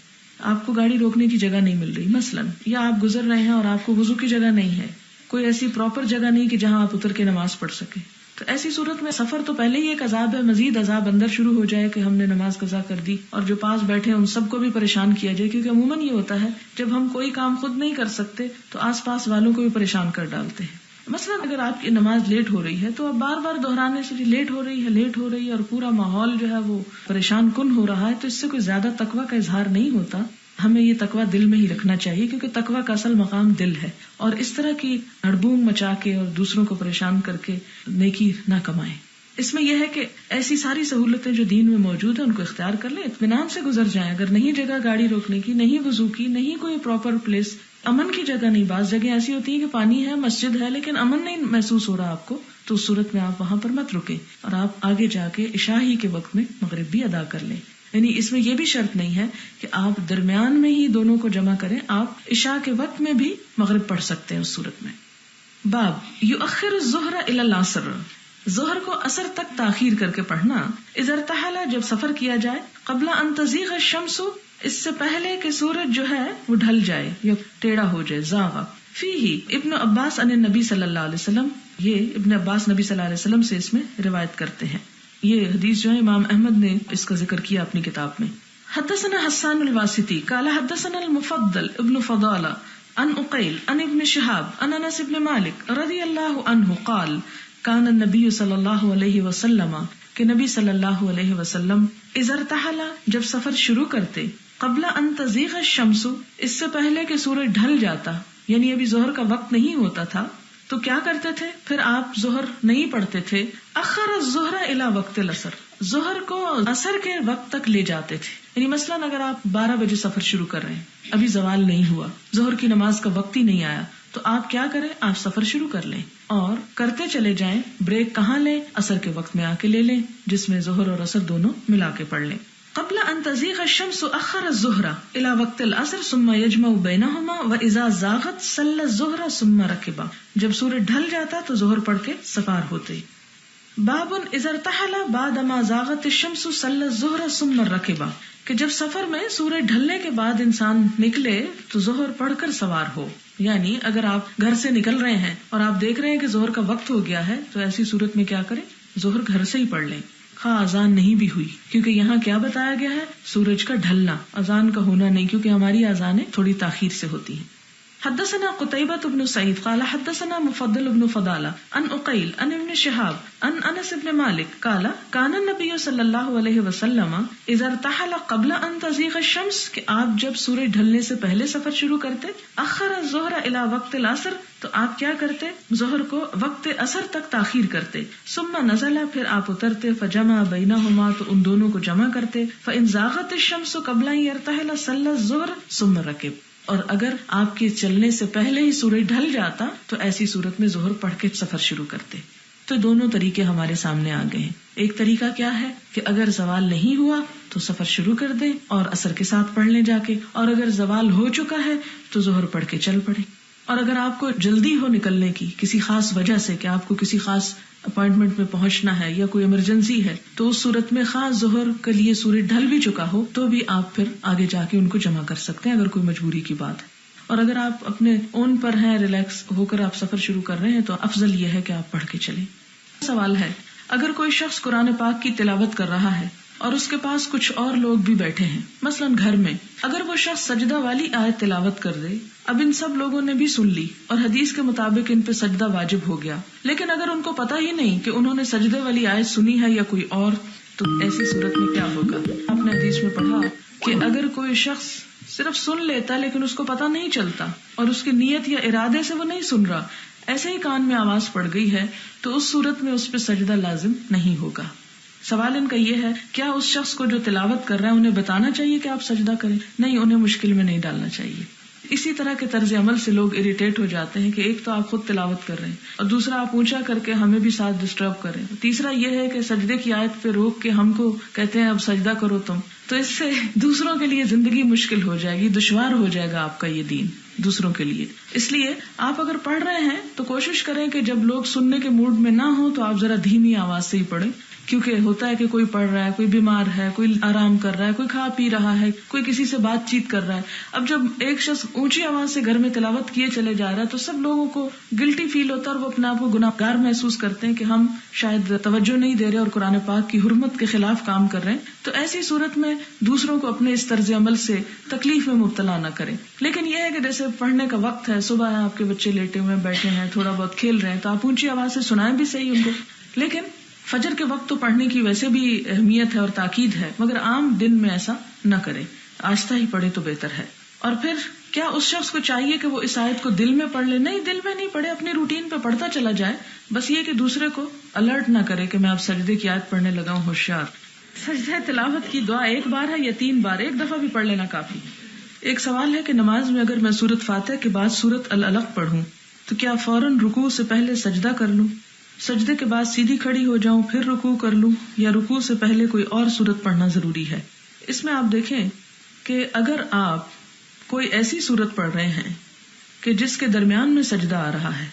آپ کو گاڑی روکنے کی جگہ نہیں مل رہی مثلاً، یا آپ گزر رہے ہیں اور آپ کو وضو کی جگہ نہیں ہے، کوئی ایسی پراپر جگہ نہیں کہ جہاں آپ اتر کے نماز پڑھ سکیں، تو ایسی صورت میں سفر تو پہلے ہی ایک عذاب ہے، مزید عذاب اندر شروع ہو جائے کہ ہم نے نماز قضا کر دی اور جو پاس بیٹھے ان سب کو بھی پریشان کیا جائے، کیونکہ عموماً یہ ہوتا ہے جب ہم کوئی کام خود نہیں کر سکتے تو آس پاس والوں کو بھی پریشان کر ڈالتے ہیں۔ مثلا اگر آپ کی نماز لیٹ ہو رہی ہے تو آپ بار بار دہرانے سے لیٹ ہو رہی ہے اور پورا ماحول جو ہے وہ پریشان کن ہو رہا ہے، تو اس سے کوئی زیادہ تقویٰ کا اظہار نہیں ہوتا۔ ہمیں یہ تقویٰ دل میں ہی رکھنا چاہیے، کیونکہ تقویٰ کا اصل مقام دل ہے، اور اس طرح کی ہڑبونگ مچا کے اور دوسروں کو پریشان کر کے نیکی نہ کمائیں۔ اس میں یہ ہے کہ ایسی ساری سہولتیں جو دین میں موجود ہیں ان کو اختیار کر لیں، اطمینان سے گزر جائیں۔ اگر نہیں جگہ گاڑی روکنے کی، نہیں وضو کی، نہیں کوئی پراپر پلیس، امن کی جگہ نہیں، بعض جگہ ایسی ہوتی ہیں کہ پانی ہے، مسجد ہے، لیکن امن نہیں محسوس ہو رہا آپ کو، تو اس صورت میں آپ وہاں پر مت رکیں اور آپ آگے جا کے عشاء ہی کے وقت میں مغرب بھی ادا کر لیں۔ یعنی اس میں یہ بھی شرط نہیں ہے کہ آپ درمیان میں ہی دونوں کو جمع کریں، آپ عشاء کے وقت میں بھی مغرب پڑھ سکتے ہیں اس صورت میں۔ باب یؤخر الظہر الی العصر، ظہر کو عصر تک تاخیر کر کے پڑھنا۔ اذا ارتحل، جب سفر کیا جائے، قبل ان تزیغ الشمس، اس سے پہلے کہ سورج جو ہے وہ ڈھل جائے یا ٹیڑھا ہو جائے، زاغ۔ فیہ ابن عباس عن النبی صلی اللہ علیہ وسلم، یہ ابن عباس نبی صلی اللہ علیہ وسلم سے اس میں روایت کرتے ہیں۔ یہ حدیث جو ہے امام احمد نے اس کا ذکر کیا اپنی کتاب میں۔ حدثنا حسان الواسطی قال حدثنا المفضل ابن فضالہ عن عقیل عن ابن شہاب عن انس بن مالک رضی اللہ عنہ قال کان النبی صلی اللہ علیہ وسلم، کہ نبی صلی اللہ علیہ وسلم اذا ارتحل، جب سفر شروع کرتے، قبل ان تزیغ الشمس، اس سے پہلے کہ سورج ڈھل جاتا، یعنی ابھی ظہر کا وقت نہیں ہوتا تھا، تو کیا کرتے تھے؟ پھر آپ ظہر نہیں پڑھتے تھے، اخر الظہر الی وقت العصر، ظہر کو عصر کے وقت تک لے جاتے تھے۔ یعنی مثلاً اگر آپ 12 بجے سفر شروع کر رہے ہیں، ابھی زوال نہیں ہوا، ظہر کی نماز کا وقت ہی نہیں آیا، تو آپ کیا کریں؟ آپ سفر شروع کر لیں اور کرتے چلے جائیں، بریک کہاں لیں؟ عصر کے وقت میں آ کے لے لیں، جس میں ظہر اور عصر دونوں ملا کے پڑھ لیں۔ قبل ان تزیغ الشمس اخر الظہر الى وقت العصر ثم یجمع بینہما واذا زاغت صلی الظہر ثم رکبا، جب سورج ڈھل جاتا تو ظہر پڑھ کے سوار ہوتے۔ بابن اذا ارتحل بعد ما زاغت الشمس صلی الظہر ثم رکبا، کہ جب سفر میں سورج ڈھلنے کے بعد انسان نکلے تو ظہر پڑھ کر سوار ہو. یعنی اگر آپ گھر سے نکل رہے ہیں اور آپ دیکھ رہے ہیں کہ ظہر کا وقت ہو گیا ہے تو ایسی صورت میں کیا کریں؟ ظہر گھر سے ہی پڑھ لیں، خواہ اذان نہیں بھی ہوئی، کیونکہ یہاں کیا بتایا گیا ہے؟ سورج کا ڈھلنا، اذان کا ہونا نہیں، کیونکہ ہماری اذانیں تھوڑی تاخیر سے ہوتی ہیں. حدثنا قتيبة بن سعيد قال حدثنا مفضل بن فضالة عن عقيل عن ابن شهاب عن انس بن مالك قال كان النبي صلی اللہ علیہ وسلم اذا ارتحل قبل ان تزيغ الشمس، کہ آپ جب سورج ڈھلنے سے پہلے سفر شروع کرتے، اخر الظہر الى وقت العصر، تو آپ کیا کرتے؟ ظہر کو وقت عصر تک تاخیر کرتے. ثم نزل، پھر آپ اترتے، فجمع بینہما، تو ان دونوں کو جمع کرتے. فان زاغت الشمس قبل ان يرتحل صلی الظہر ثم رکب، اور اگر آپ کے چلنے سے پہلے ہی سورج ڈھل جاتا تو ایسی صورت میں ظہر پڑھ کے سفر شروع کرتے. تو دونوں طریقے ہمارے سامنے آ گئے ہیں. ایک طریقہ کیا ہے کہ اگر زوال نہیں ہوا تو سفر شروع کر دیں اور عصر کے ساتھ پڑھ لیں جا کے، اور اگر زوال ہو چکا ہے تو ظہر پڑھ کے چل پڑے. اور اگر آپ کو جلدی ہو نکلنے کی کسی خاص وجہ سے، کہ آپ کو کسی خاص اپوائنٹمنٹ میں پہنچنا ہے یا کوئی ایمرجنسی ہے، تو اس صورت میں خاص ظہر کے لیے سورج ڈھل بھی چکا ہو تو بھی آپ پھر آگے جا کے ان کو جمع کر سکتے ہیں اگر کوئی مجبوری کی بات ہے. اور اگر آپ اپنے اون پر ہیں، ریلیکس ہو کر آپ سفر شروع کر رہے ہیں، تو افضل یہ ہے کہ آپ پڑھ کے چلیں. سوال ہے، اگر کوئی شخص قرآن پاک کی تلاوت کر رہا ہے اور اس کے پاس کچھ اور لوگ بھی بیٹھے ہیں، مثلاً گھر میں، اگر وہ شخص سجدہ والی آیت تلاوت کر دے، اب ان سب لوگوں نے بھی سن لی اور حدیث کے مطابق ان پہ سجدہ واجب ہو گیا، لیکن اگر ان کو پتہ ہی نہیں کہ انہوں نے سجدے والی آیت سنی ہے یا کوئی اور، تو ایسی صورت میں کیا ہوگا؟ آپ نے حدیث میں پڑھا کہ اگر کوئی شخص صرف سن لیتا لیکن اس کو پتہ نہیں چلتا اور اس کی نیت یا ارادے سے وہ نہیں سن رہا، ایسے ہی کان میں آواز پڑ گئی ہے، تو اس صورت میں اس پہ سجدہ لازم نہیں ہوگا. سوال ان کا یہ ہے، کیا اس شخص کو جو تلاوت کر رہا ہے انہیں بتانا چاہیے کہ آپ سجدہ کریں؟ نہیں، انہیں مشکل میں نہیں ڈالنا چاہیے. اسی طرح کے طرز عمل سے لوگ اریٹیٹ ہو جاتے ہیں کہ ایک تو آپ خود تلاوت کر رہے ہیں اور دوسرا آپ اونچا کر کے ہمیں بھی ساتھ ڈسٹرب کر رہے ہیں، تیسرا یہ ہے کہ سجدے کی آیت پہ روک کے ہم کو کہتے ہیں اب سجدہ کرو تم. تو اس سے دوسروں کے لیے زندگی مشکل ہو جائے گی، دشوار ہو جائے گا آپ کا یہ دین دوسروں کے لیے. اس لیے آپ اگر پڑھ رہے ہیں تو کوشش کریں کہ جب لوگ سننے کے موڈ میں نہ ہوں تو آپ ذرا دھیمی آواز سے ہی پڑھیں، کیونکہ ہوتا ہے کہ کوئی پڑھ رہا ہے، کوئی بیمار ہے، کوئی آرام کر رہا ہے، کوئی کھا پی رہا ہے، کوئی کسی سے بات چیت کر رہا ہے. اب جب ایک شخص اونچی آواز سے گھر میں تلاوت کیے چلے جا رہا ہے تو سب لوگوں کو گلٹی فیل ہوتا ہے اور وہ اپنے آپ کو گناہ گار محسوس کرتے ہیں کہ ہم شاید توجہ نہیں دے رہے اور قرآن پاک کی حرمت کے خلاف کام کر رہے ہیں. تو ایسی صورت میں دوسروں کو اپنے اس طرز عمل سے تکلیف میں مبتلا نہ کریں. لیکن یہ ہے کہ جیسے پڑھنے کا وقت ہے، صبح ہے، آپ کے بچے لیٹے ہوئے بیٹھے ہیں، تھوڑا بہت کھیل رہے ہیں، تو آپ اونچی آواز سے سنائیں بھی صحیح ان کو. لیکن فجر کے وقت تو پڑھنے کی ویسے بھی اہمیت ہے اور تاکید ہے، مگر عام دن میں ایسا نہ کرے، آہستہ ہی پڑھے تو بہتر ہے. اور پھر کیا اس شخص کو چاہیے کہ وہ اس آیت کو دل میں پڑھ لے؟ نہیں، دل میں نہیں پڑھے، اپنی روٹین پہ پڑھتا چلا جائے، بس یہ کہ دوسرے کو الرٹ نہ کرے کہ میں اب سجدے کی آیت پڑھنے لگا ہوں، ہوشیار. سجدہ تلاوت کی دعا ایک بار ہے یا 3 بار؟ ایک دفعہ بھی پڑھ لینا کافی. ایک سوال ہے کہ نماز میں اگر میں سورۃ فاتحہ کے بعد سورۃ العلق پڑھوں تو کیا فوراً رکوع سے پہلے سجدہ کر لوں؟ سجدے کے بعد سیدھی کھڑی ہو جاؤں پھر رکوع کر لوں، یا رکوع سے پہلے کوئی اور سورت پڑھنا ضروری ہے؟ اس میں آپ دیکھیں کہ اگر آپ کوئی ایسی سورت پڑھ رہے ہیں کہ جس کے درمیان میں سجدہ آ رہا ہے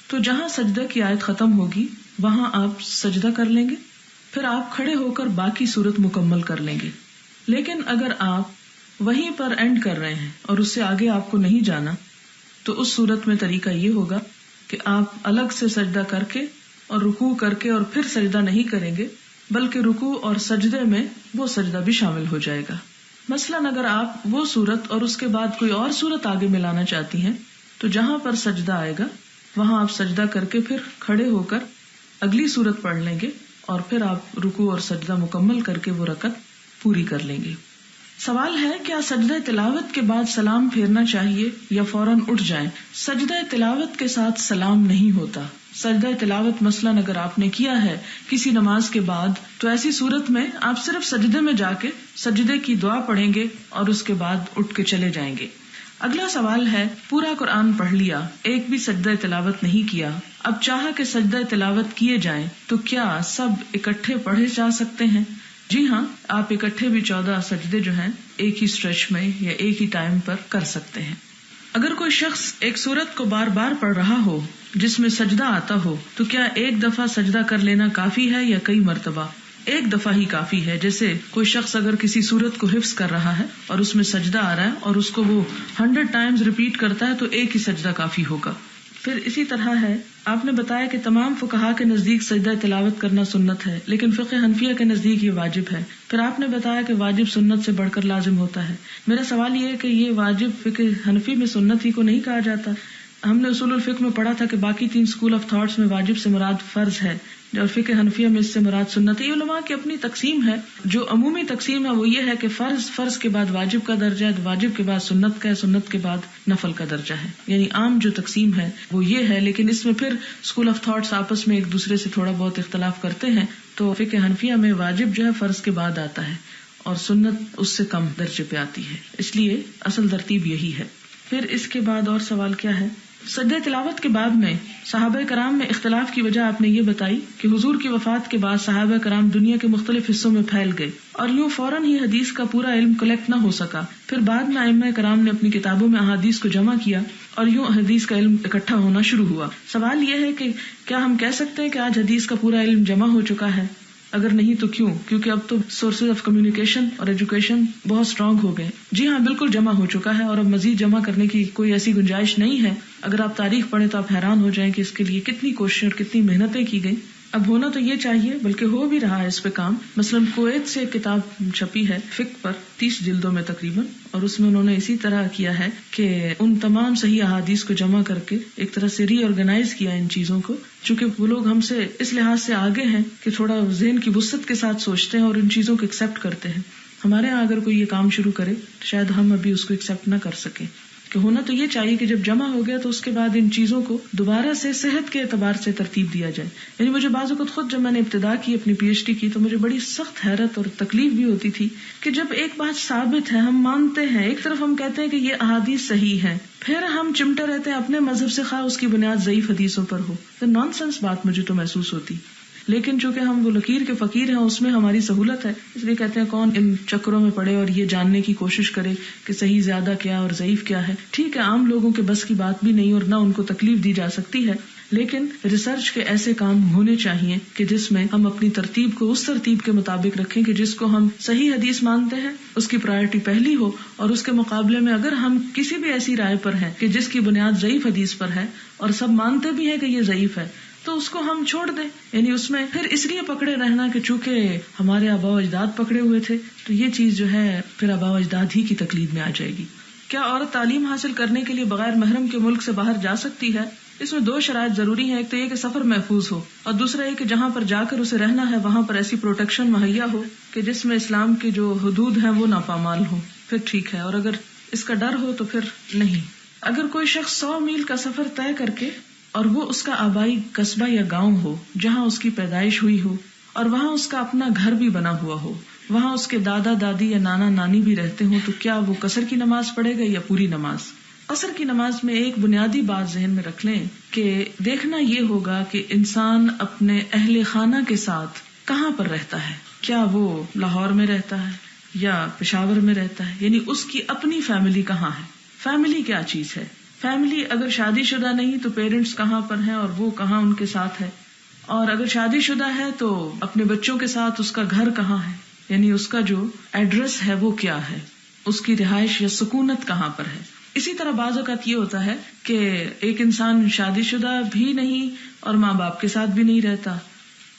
تو جہاں سجدہ کی آیت ختم ہوگی وہاں آپ سجدہ کر لیں گے، پھر آپ کھڑے ہو کر باقی سورت مکمل کر لیں گے. لیکن اگر آپ وہیں پر اینڈ کر رہے ہیں اور اس سے آگے آپ کو نہیں جانا تو اس صورت میں طریقہ یہ ہوگا کہ آپ الگ سے سجدہ کر کے اور رکوع کر کے اور پھر سجدہ نہیں کریں گے، بلکہ رکوع اور سجدے میں وہ سجدہ بھی شامل ہو جائے گا. مثلاً اگر آپ وہ سورت اور اس کے بعد کوئی اور سورت آگے ملانا چاہتی ہیں تو جہاں پر سجدہ آئے گا وہاں آپ سجدہ کر کے پھر کھڑے ہو کر اگلی سورت پڑھ لیں گے اور پھر آپ رکوع اور سجدہ مکمل کر کے وہ رکعت پوری کر لیں گے. سوال ہے، کیا سجدہ تلاوت کے بعد سلام پھیرنا چاہیے یا فوراً اٹھ جائیں؟ سجدہ تلاوت کے ساتھ سلام نہیں ہوتا. سجدہ تلاوت مثلاً اگر آپ نے کیا ہے کسی نماز کے بعد تو ایسی صورت میں آپ صرف سجدے میں جا کے سجدے کی دعا پڑھیں گے اور اس کے بعد اٹھ کے چلے جائیں گے. اگلا سوال ہے، پورا قرآن پڑھ لیا، ایک بھی سجدہ تلاوت نہیں کیا، اب چاہا کہ سجدہ تلاوت کیے جائیں تو کیا سب اکٹھے پڑھے جا سکتے ہیں؟ جی ہاں، آپ اکٹھے بھی 14 سجدے جو ہیں ایک ہی اسٹریچ میں یا ایک ہی ٹائم پر کر سکتے ہیں. اگر کوئی شخص ایک سورت کو بار بار پڑھ رہا ہو جس میں سجدہ آتا ہو تو کیا ایک دفعہ سجدہ کر لینا کافی ہے یا کئی مرتبہ؟ ایک دفعہ ہی کافی ہے. جیسے کوئی شخص اگر کسی سورت کو حفظ کر رہا ہے اور اس میں سجدہ آ رہا ہے اور اس کو وہ 100 ٹائمز ریپیٹ کرتا ہے تو ایک ہی سجدہ کافی ہوگا. پھر اسی طرح ہے، آپ نے بتایا کہ تمام فقہا کے نزدیک سجدہ تلاوت کرنا سنت ہے، لیکن فقہ حنفیہ کے نزدیک یہ واجب ہے. پھر آپ نے بتایا کہ واجب سنت سے بڑھ کر لازم ہوتا ہے. میرا سوال یہ ہے کہ یہ واجب فقہ حنفی میں سنت ہی کو نہیں کہا جاتا؟ ہم نے اصول الفقہ میں پڑھا تھا کہ باقی 3 اسکول آف تھاٹس میں واجب سے مراد فرض ہے اور فقہ حنفیہ میں اس سے مراد سنت ہے. یہ علماء کی اپنی تقسیم ہے. جو عمومی تقسیم ہے وہ یہ ہے کہ فرض کے بعد واجب کا درجہ ہے، واجب کے بعد سنت کا ہے، سنت کے بعد نفل کا درجہ ہے. یعنی عام جو تقسیم ہے وہ یہ ہے، لیکن اس میں پھر اسکول آف تھاٹس آپس میں ایک دوسرے سے تھوڑا بہت اختلاف کرتے ہیں. تو فقہ حنفیہ میں واجب جو ہے فرض کے بعد آتا ہے اور سنت اس سے کم درجے پہ آتی ہے، اس لیے اصل ترتیب یہی ہے. پھر اس کے بعد اور سوال کیا ہے؟ سجدہ تلاوت کے بعد میں صحابہ کرام میں اختلاف کی وجہ آپ نے یہ بتائی کہ حضور کی وفات کے بعد صحابہ کرام دنیا کے مختلف حصوں میں پھیل گئے اور یوں فوراً ہی حدیث کا پورا علم کلیکٹ نہ ہو سکا. پھر بعد میں ائمہ کرام نے اپنی کتابوں میں احادیث کو جمع کیا اور یوں حدیث کا علم اکٹھا ہونا شروع ہوا. سوال یہ ہے کہ کیا ہم کہہ سکتے ہیں کہ آج حدیث کا پورا علم جمع ہو چکا ہے؟ اگر نہیں تو کیوں؟ کیونکہ اب تو سورسز آف کمیونیکیشن اور ایجوکیشن بہت اسٹرانگ ہو گئے. جی ہاں، بالکل جمع ہو چکا ہے اور اب مزید جمع کرنے کی کوئی ایسی گنجائش نہیں ہے. اگر آپ تاریخ پڑھیں تو آپ حیران ہو جائیں کہ اس کے لیے کتنی کوششیں اور کتنی محنتیں کی گئی. اب ہونا تو یہ چاہیے، بلکہ ہو بھی رہا ہے اس پہ کام. مثلا کویت سے ایک کتاب چھپی ہے فقہ پر 30 جلدوں میں تقریباً، اور اس میں انہوں نے اسی طرح کیا ہے کہ ان تمام صحیح احادیث کو جمع کر کے ایک طرح سے ری آرگنائز کیا ان چیزوں کو. چونکہ وہ لوگ ہم سے اس لحاظ سے آگے ہیں کہ تھوڑا ذہن کی وسعت کے ساتھ سوچتے ہیں اور ان چیزوں کو ایکسپٹ کرتے ہیں. ہمارے ہاں اگر کوئی یہ کام شروع کرے تو شاید ہم ابھی اس کو ایکسپٹ نہ کر سکیں. کہ ہونا تو یہ چاہیے کہ جب جمع ہو گیا تو اس کے بعد ان چیزوں کو دوبارہ سے صحت کے اعتبار سے ترتیب دیا جائے. یعنی مجھے بعض اوقات خود جب میں نے ابتدا کی اپنی پی ایچ ڈی کی تو مجھے بڑی سخت حیرت اور تکلیف بھی ہوتی تھی کہ جب ایک بات ثابت ہے، ہم مانتے ہیں، ایک طرف ہم کہتے ہیں کہ یہ احادیث صحیح ہیں، پھر ہم چمٹے رہتے ہیں اپنے مذہب سے، خواہ اس کی بنیاد ضعیف حدیثوں پر ہو. تو نان سینس بات مجھے تو محسوس ہوتی. لیکن چونکہ ہم وہ لکیر کے فقیر ہیں، اس میں ہماری سہولت ہے، اس لیے کہتے ہیں کون ان چکروں میں پڑے اور یہ جاننے کی کوشش کرے کہ صحیح زیادہ کیا اور ضعیف کیا ہے. ٹھیک ہے، عام لوگوں کے بس کی بات بھی نہیں اور نہ ان کو تکلیف دی جا سکتی ہے، لیکن ریسرچ کے ایسے کام ہونے چاہیے کہ جس میں ہم اپنی ترتیب کو اس ترتیب کے مطابق رکھیں کہ جس کو ہم صحیح حدیث مانتے ہیں اس کی پرائرٹی پہلی ہو، اور اس کے مقابلے میں اگر ہم کسی بھی ایسی رائے پر ہیں کہ جس کی بنیاد ضعیف حدیث پر ہے اور سب مانتے بھی ہیں کہ یہ ضعیف ہے تو اس کو ہم چھوڑ دیں. یعنی اس میں پھر اس لیے پکڑے رہنا کہ چونکہ ہمارے آباء و اجداد پکڑے ہوئے تھے تو یہ چیز جو ہے پھر آباء و اجداد ہی کی تقلید میں آ جائے گی. کیا عورت تعلیم حاصل کرنے کے لیے بغیر محرم کے ملک سے باہر جا سکتی ہے؟ اس میں 2 شرائط ضروری ہیں. ایک تو یہ کہ سفر محفوظ ہو، اور دوسرا یہ کہ جہاں پر جا کر اسے رہنا ہے وہاں پر ایسی پروٹیکشن مہیا ہو کہ جس میں اسلام کی جو حدود ہیں وہ ناپامال ہو، پھر ٹھیک ہے. اور اگر اس کا ڈر ہو تو پھر نہیں. اگر کوئی شخص 100 میل کا سفر طے کر کے اور وہ اس کا آبائی قصبہ یا گاؤں ہو جہاں اس کی پیدائش ہوئی ہو اور وہاں اس کا اپنا گھر بھی بنا ہوا ہو، وہاں اس کے دادا دادی یا نانا نانی بھی رہتے ہوں، تو کیا وہ قصر کی نماز پڑھے گا یا پوری نماز؟ قصر کی نماز میں ایک بنیادی بات ذہن میں رکھ لیں کہ دیکھنا یہ ہوگا کہ انسان اپنے اہل خانہ کے ساتھ کہاں پر رہتا ہے. کیا وہ لاہور میں رہتا ہے یا پشاور میں رہتا ہے؟ یعنی اس کی اپنی فیملی کہاں ہے. فیملی کیا چیز ہے؟ فیملی اگر شادی شدہ نہیں تو پیرنٹس کہاں پر ہیں اور وہ کہاں ان کے ساتھ ہے، اور اگر شادی شدہ ہے تو اپنے بچوں کے ساتھ اس کا گھر کہاں ہے، یعنی اس کا جو ایڈریس ہے وہ کیا ہے، اس کی رہائش یا سکونت کہاں پر ہے. اسی طرح بعض اوقات یہ ہوتا ہے کہ ایک انسان شادی شدہ بھی نہیں اور ماں باپ کے ساتھ بھی نہیں رہتا.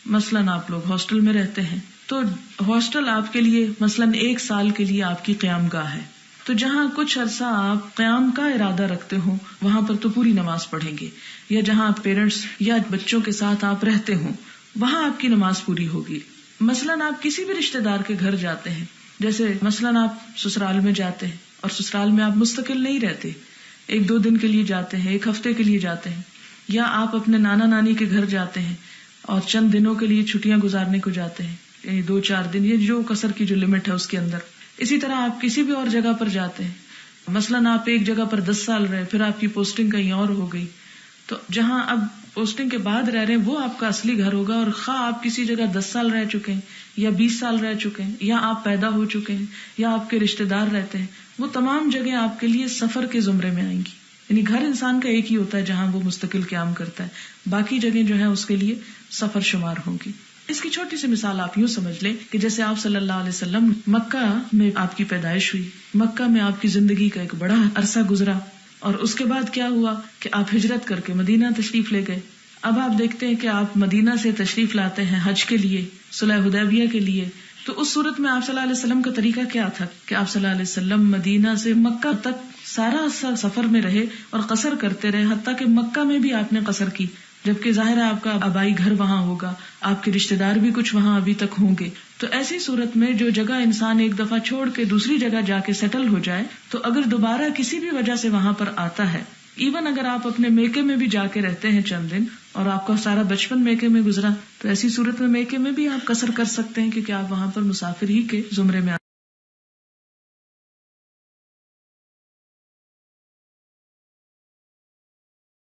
مثلاً آپ لوگ ہاسٹل میں رہتے ہیں تو ہاسٹل آپ کے لیے مثلاً 1 سال کے لیے آپ کی قیام گاہ ہے، تو جہاں کچھ عرصہ آپ قیام کا ارادہ رکھتے ہوں وہاں پر تو پوری نماز پڑھیں گے، یا جہاں پیرنٹس یا بچوں کے ساتھ آپ رہتے ہوں وہاں آپ کی نماز پوری ہوگی. مثلاً آپ کسی بھی رشتے دار کے گھر جاتے ہیں، جیسے مثلاً آپ سسرال میں جاتے ہیں اور سسرال میں آپ مستقل نہیں رہتے، 1-2 دن کے لیے جاتے ہیں، 1 ہفتے کے لیے جاتے ہیں، یا آپ اپنے نانا نانی کے گھر جاتے ہیں اور چند دنوں کے لیے چھٹیاں گزارنے کو جاتے ہیں، یعنی 2-4 دن، یہ جو قصر کی جو لمٹ ہے اس کے اندر. اسی طرح آپ کسی بھی اور جگہ پر جاتے ہیں، مثلاً آپ ایک جگہ پر 10 سال رہے، پھر آپ کی پوسٹنگ کہیں اور ہو گئی، تو جہاں اب پوسٹنگ کے بعد رہ رہے ہیں وہ آپ کا اصلی گھر ہوگا. اور خواہ آپ کسی جگہ 10 سال رہ چکے ہیں یا 20 سال رہ چکے ہیں، یا آپ پیدا ہو چکے ہیں، یا آپ کے رشتے دار رہتے ہیں، وہ تمام جگہ آپ کے لیے سفر کے زمرے میں آئیں گی. یعنی گھر انسان کا ایک ہی ہوتا ہے جہاں وہ مستقل قیام کرتا ہے، باقی جگہیں جو ہیں اس کے لیے سفر شمار ہوں گی۔ اس کی چھوٹی سی مثال آپ یوں سمجھ لیں کہ جیسے آپ صلی اللہ علیہ وسلم مکہ میں آپ کی پیدائش ہوئی، مکہ میں آپ کی زندگی کا ایک بڑا عرصہ گزرا، اور اس کے بعد کیا ہوا کہ آپ ہجرت کر کے مدینہ تشریف لے گئے۔ اب آپ دیکھتے ہیں کہ آپ مدینہ سے تشریف لاتے ہیں حج کے لیے، صلح حدیبیہ کے لیے، تو اس صورت میں آپ صلی اللہ علیہ وسلم کا طریقہ کیا تھا کہ آپ صلی اللہ علیہ وسلم مدینہ سے مکہ تک سارا سفر میں رہے اور قصر کرتے رہے، حتیٰ کہ مکہ میں بھی آپ نے قصر کی، جبکہ ظاہر ہے آپ کا آبائی گھر وہاں ہوگا، آپ کے رشتہ دار بھی کچھ وہاں ابھی تک ہوں گے۔ تو ایسی صورت میں جو جگہ انسان ایک دفعہ چھوڑ کے دوسری جگہ جا کے سیٹل ہو جائے، تو اگر دوبارہ کسی بھی وجہ سے وہاں پر آتا ہے، ایون اگر آپ اپنے میکے میں بھی جا کے رہتے ہیں چند دن اور آپ کا سارا بچپن میکے میں گزرا، تو ایسی صورت میں میکے میں بھی آپ قصر کر سکتے ہیں، کیونکہ آپ وہاں پر مسافر ہی کے زمرے میں